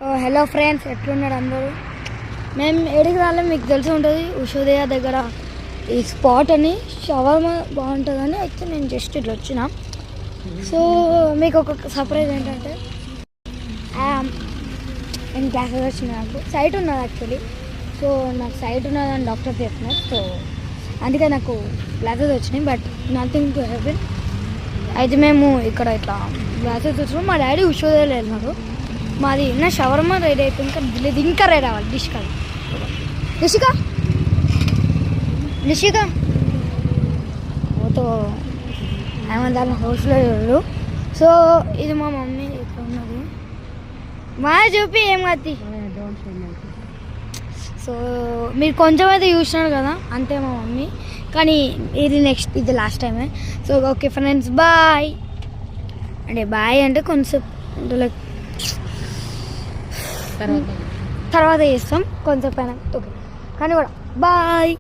Hello friends, ఎట్లున్నారు అందరూ? మేము ఏడికి రాలే, మీకు తెలిసి ఉంటుంది ఉషోదయ దగ్గర ఈ స్పాట్ అని షవర్మా బాగుంటుందని అయితే నేను జస్ట్ ఇట్లా వచ్చిన. సో మీకు ఒక సర్ప్రైజ్ ఏంటంటే నేను క్లాసెస్ వచ్చిన, నాకు సైట్ ఉన్నది యాక్చువల్లీ. సో నాకు సైట్ ఉన్నదని డాక్టర్ చెప్తున్నారు. సో అందుకే నాకు గ్లాసెస్ వచ్చినాయి, బట్ నథింగ్ టు హ్యాపెన్. అయితే మేము ఇక్కడ ఇట్లా గ్లాసెస్ వచ్చినాం. మా డాడీ ఉషోదయలో వెళ్ళినారు. మాది నా షవర్మా రెడీ అయిపోయింది, ఇంకా రెడీ అవ్వాలి. నిషిక ఓతో ఆమె దాని హౌస్లో చూడు. సో ఇది మా మమ్మీ ఇక్కడ ఉన్నది. మా చూపి ఏం కత్తి. సో మీరు కొంచెం అయితే చూసినారు కదా, అంతే మా మమ్మీ. కానీ ఇది లాస్ట్ టైమే. So okay friends, bye. అంటే బాయ్ అంటే కొంచెం అంటే లైక్ తర్వాత చేస్తాం కొంచెం పైన. ఓకే కానీ కూడా బాయ్.